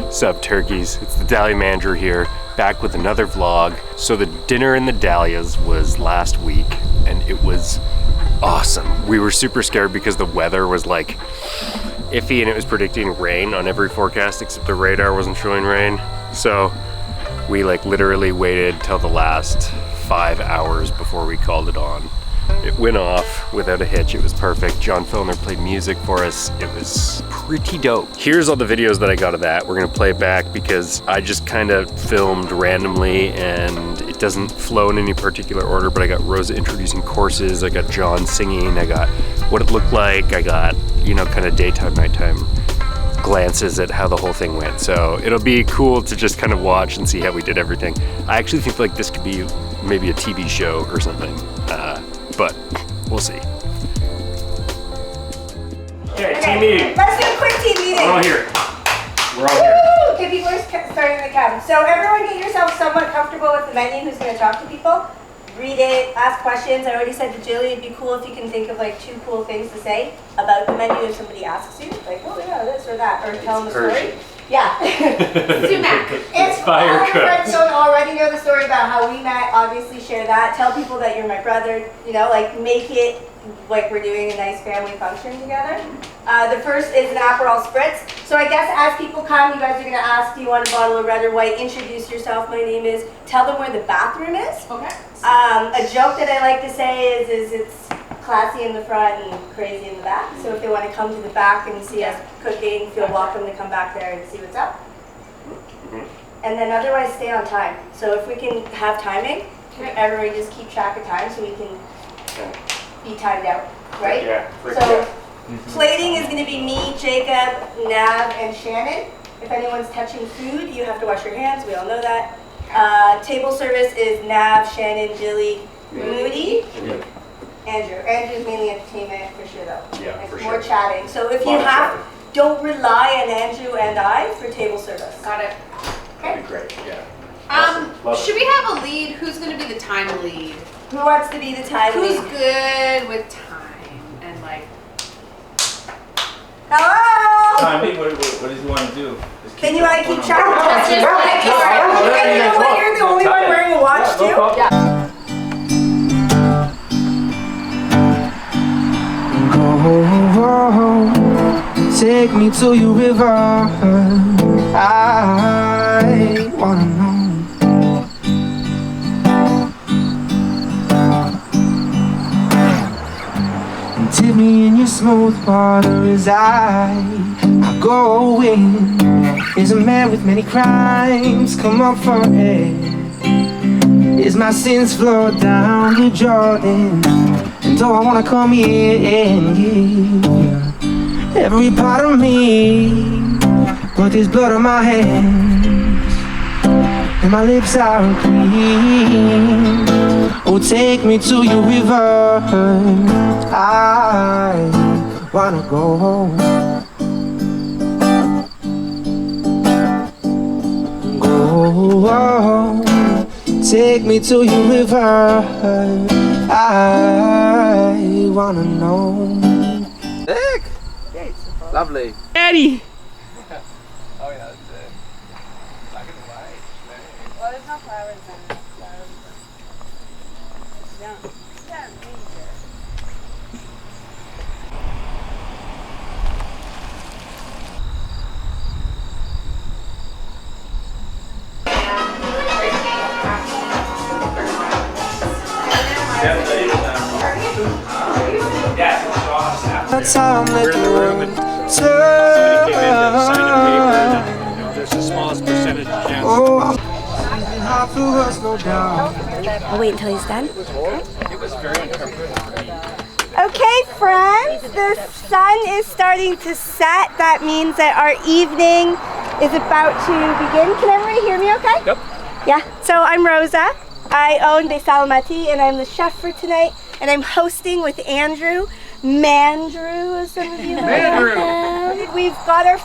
Sup turkeys, it's the Dahlia Mandrew here, back with another vlog. So the dinner in the Dahlias was last week and it was awesome. We were super scared because the weather was like iffy and it was predicting rain on every forecast except the radar wasn't showing rain. So we like literally waited till the last 5 hours before we called it on. It went off without a hitch. It was perfect. John Fellner played music for us. It was pretty dope. Here's all the videos that I got of that. We're gonna play it back because I just kind of filmed randomly and it doesn't flow in any particular order, but I got Rosa introducing courses. I got John singing. I got what it looked like. I got, you know, kind of daytime, nighttime glances at how the whole thing went. So it'll be cool to just kind of watch and see how we did everything. I actually think like this could be maybe a TV show or something. But we'll see. Okay, team meeting. Let's do a quick team meeting. We're all here. We're all here. Okay, people are starting to come. So everyone get yourself somewhat comfortable with the menu. Who's going to talk to people? Read it, ask questions. I already said to Jilly, it'd be cool if you can think of like 2 cool things to say about the menu if somebody asks you. Like, oh yeah, this or that. Or tell them a story. Yeah. Sumac. It's fire all your friends don't already know the story about how we met. Obviously share that. Tell people that you're my brother. You know, like make it like we're doing a nice family function together. The first is an Aperol Spritz. So I guess as people come, you guys are gonna ask, do you want a bottle of red or white? Introduce yourself, my name is. Tell them where the bathroom is. Okay. A joke that I like to say is it's classy in the front and crazy in the back. So if they want to come to the back and see us cooking, feel welcome to come back there and see what's up. And then otherwise stay on time. So if we can have timing, everybody just keep track of time so we can be timed out, right? Yeah. So plating is going to be me, Jacob, Nav, and Shannon. If anyone's touching food, you have to wash your hands. We all know that. Table service is Nav, Shannon, Jilly, Moody. Andrew's mainly entertainment for sure though. Yeah, for more sure. chatting. So if you have, don't rely on Andrew and I for table service. Got it. That'd be great, yeah. Awesome. Should we have a lead? Who's going to be the time lead? Who wants to be the time Who's lead? good with time and like? Hello? I mean, what does he want to do? Then you want to keep track of Just time. like And you know what? You're the only one wearing a watch too. Yeah. Go, take me to your river. I wanna know. And dip me in your smooth water as I go in. Is a man with many crimes come up for it? Is my sins flow down the Jordan? And though I wanna come in, yeah, every part of me, but there's blood on my hands, and my lips are clean. Oh, take me to your river. I wanna go home. Go, take me to your river. I wanna know. Sick! Lovely. Eddie! Oh yeah, that's it. Black and white. Well, there's no flowers in it. Yeah, major. That's how I'm We're in the room and somebody came in to sign a paper and, you know, there's the smallest percentage chance. Oh, it's hard for us, no doubt. I'll wait until he's done. It was very uncomfortable. Okay, friends, the sun is starting to set. That means that our evening is about to begin. Can everybody hear me okay? Yep. Yeah, so I'm Rosa. I own Bae Salamati and I'm the chef for tonight. And I'm hosting with Andrew. Mandrew, as some of you know. We've got our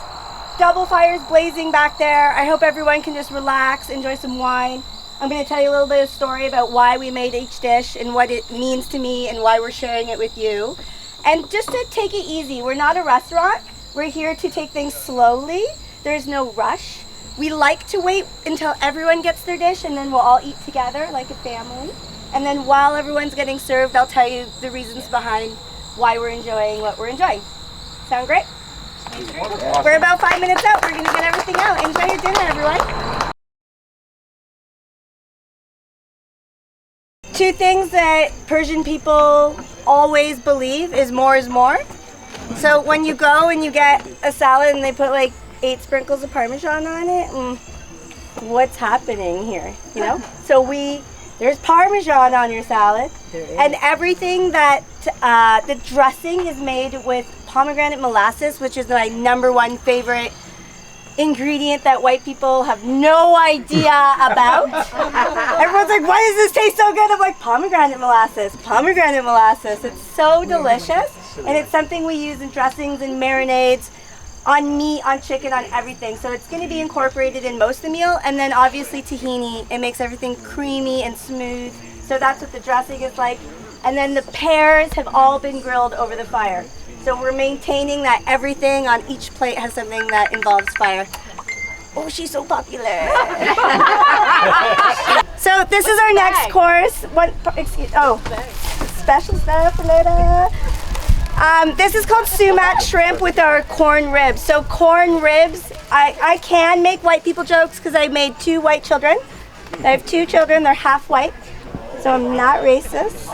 double fires blazing back there. I hope everyone can just relax, enjoy some wine. I'm going to tell you a little bit of story about why we made each dish and what it means to me and why we're sharing it with you. And just to take it easy, we're not a restaurant. We're here to take things slowly. There's no rush. We like to wait until everyone gets their dish and then we'll all eat together like a family. And then while everyone's getting served, I'll tell you the reasons behind why we're enjoying what we're enjoying. Sound great? We're about 5 minutes out. We're going to get everything out. Enjoy your dinner, everyone. Two things that Persian people always believe is more is more. So when you go and you get a salad and they put like 8 sprinkles of Parmesan on it, what's happening here, you know? So there's Parmesan on your salad, and everything that, the dressing is made with pomegranate molasses, which is my #1 favorite ingredient that white people have no idea about. Everyone's like, why does this taste so good? I'm like, pomegranate molasses, pomegranate molasses. It's so delicious, and it's something we use in dressings and marinades, on meat, on chicken, on everything. So it's going to be incorporated in most of the meal, and then obviously tahini. It makes everything creamy and smooth. So that's what the dressing is like. And then the pears have all been grilled over the fire. So we're maintaining that everything on each plate has something that involves fire. Oh, she's so popular. So this is our next course. Special stuff later. This is called sumac shrimp with our corn ribs. So corn ribs, I can make white people jokes because I made 2 white children. I have 2 children, they're half white, so I'm not racist.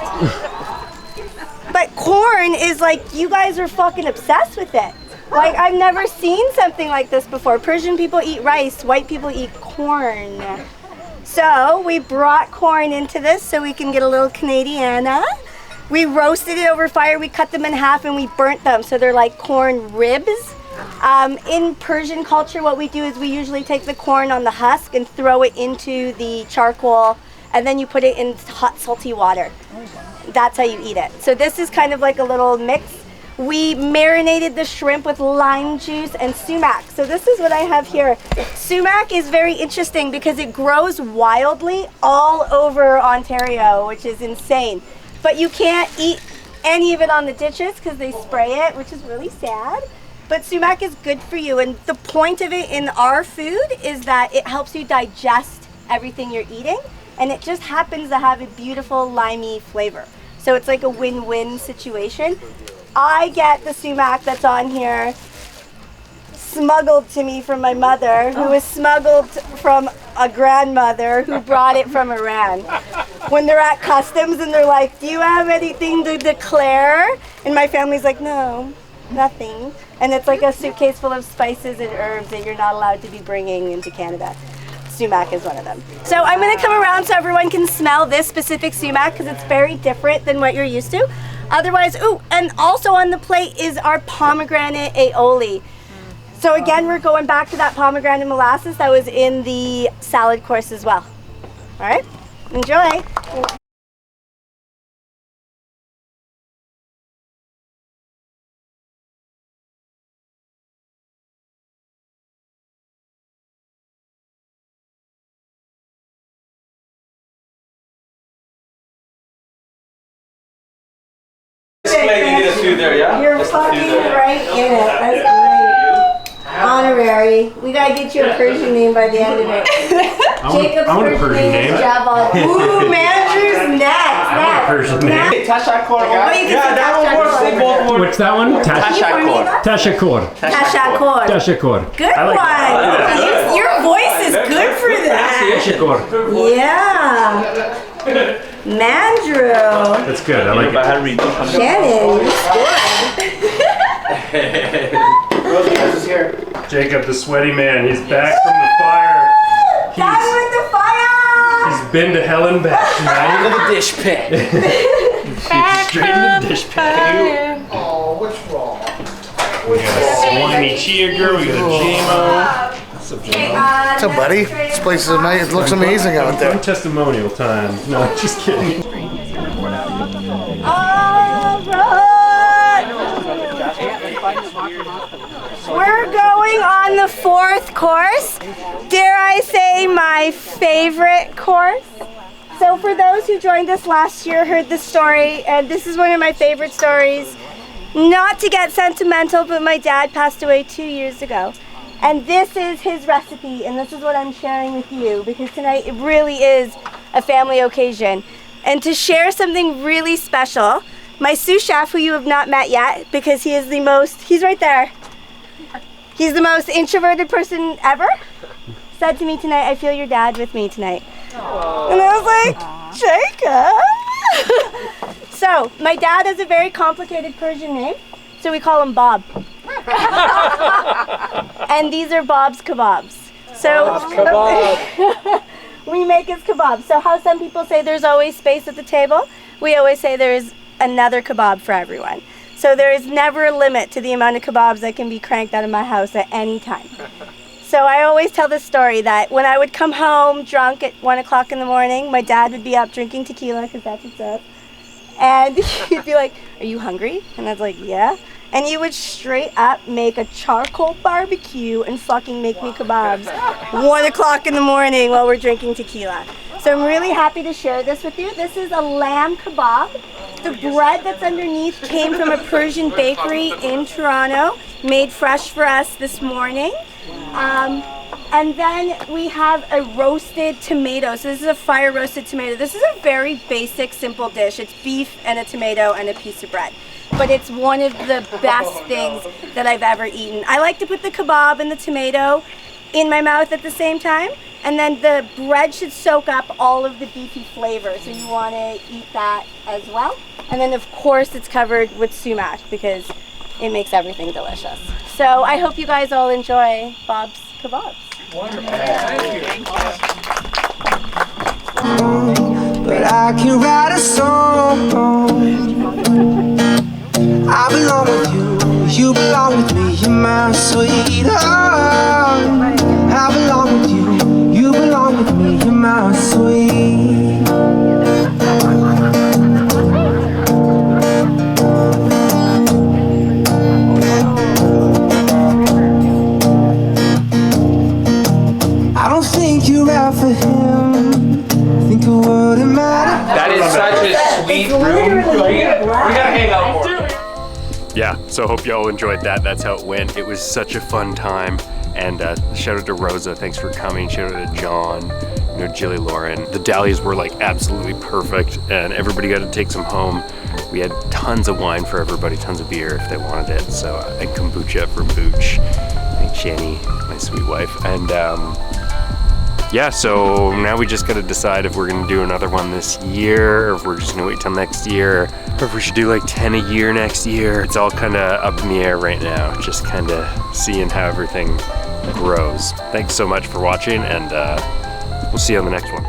But corn is like, you guys are fucking obsessed with it. Like, I've never seen something like this before. Persian people eat rice, white people eat corn. So we brought corn into this so we can get a little Canadiana. We roasted it over fire, we cut them in half and we burnt them, so they're like corn ribs. In Persian culture, what we do is we usually take the corn on the husk and throw it into the charcoal, and then you put it in hot salty water. That's how you eat it. So this is kind of like a little mix. We marinated the shrimp with lime juice and sumac. So this is what I have here. Sumac is very interesting because it grows wildly all over Ontario, which is insane. But you can't eat any of it on the dishes because they spray it, which is really sad. But sumac is good for you, and the point of it in our food is that it helps you digest everything you're eating, and it just happens to have a beautiful limey flavor. So it's like a win-win situation. I get the sumac that's on here smuggled to me from my mother, who was smuggled from a grandmother who brought it from Iran. When they're at customs and they're like, do you have anything to declare? And my family's like, no, nothing. And it's like a suitcase full of spices and herbs that you're not allowed to be bringing into Canada. Sumac is one of them. So I'm gonna come around so everyone can smell this specific sumac because it's very different than what you're used to. Otherwise, ooh, and also on the plate is our pomegranate aioli. So again, we're going back to that pomegranate molasses that was in the salad course as well. All right, enjoy. You're fucking right in it. That's great. Honorary. We gotta get you a Persian name by the end of it. Jacob's Persian name is Jakob. Ooh, Mandrew's next. I want a Persian name. Tashakor, guys. Yeah, that one works. What's that one? Tashakor. Tashakor. Tashakor. Tashakor. Good one. Your voice is good for that. Tashakor. Yeah. Mandrew. That's good. I like it. Shannon, you scored. Rosa is here. Jacob, the sweaty man, he's back from the fire. Back with the fire! He's been to hell and back tonight. Into the dish pit. Straight in the dish pit. Oh, what's wrong? We got a slimy chia girl, we got a JMO. What's up, JMO? What's up, buddy? This place is nice. It looks amazing out there. Testimonial time. No, just kidding. We're going on the 4th course. Dare I say my favorite course? So for those who joined us last year, heard this story, and this is one of my favorite stories. Not to get sentimental, but my dad passed away 2 years ago. And this is his recipe, and this is what I'm sharing with you, because tonight it really is a family occasion. And to share something really special, my sous chef, who you have not met yet, because he is the most, he's right there, he's the most introverted person ever, said to me tonight, I feel your dad with me tonight. Aww. And I was like, Jakob. So, my dad has a very complicated Persian name, so we call him Bob. And these are Bob's kebabs. So we make his kebabs. So how some people say there's always space at the table, we always say there's another kebab for everyone. So there is never a limit to the amount of kebabs that can be cranked out of my house at any time. So I always tell this story that when I would come home drunk at 1 o'clock in the morning, my dad would be up drinking tequila, because that's what's up. And he'd be like, are you hungry? And I was like, yeah. And he would straight up make a charcoal barbecue and fucking make me kebabs 1 o'clock in the morning while we're drinking tequila. So I'm really happy to share this with you. This is a lamb kebab. The bread that's underneath came from a Persian bakery in Toronto, made fresh for us this morning. And then we have a roasted tomato. So this is a fire roasted tomato. This is a very basic, simple dish. It's beef and a tomato and a piece of bread. But it's one of the best things that I've ever eaten. I like to put the kebab and the tomato in my mouth at the same time. And then the bread should soak up all of the beefy flavor. So you want to eat that as well. And then of course it's covered with sumac because it makes everything delicious. So I hope you guys all enjoy Bob's kebabs. Wonderful. Thank you. But I can write a song. I belong with you, you belong with me, you're my sweetheart. I belong with you, you belong with me, you're my sweet. I don't think you're out for him. Think of what it matters. That is such a sweet room. We gotta hang out more. Yeah, so hope you all enjoyed that. That's how it went. It was such a fun time. And shout out to Rosa, thanks for coming. Shout out to John, Jilly, Lauren. The Dahlias were like absolutely perfect, and everybody got to take some home. We had tons of wine for everybody, tons of beer if they wanted it. So, and kombucha for Booch, and Shanny, my sweet wife. And yeah, so now we just gotta decide if we're gonna do another one this year, or if we're just gonna wait till next year, or if we should do like 10 a year next year. It's all kinda up in the air right now, just kinda seeing how everything grows. Thanks so much for watching, and we'll see you on the next one.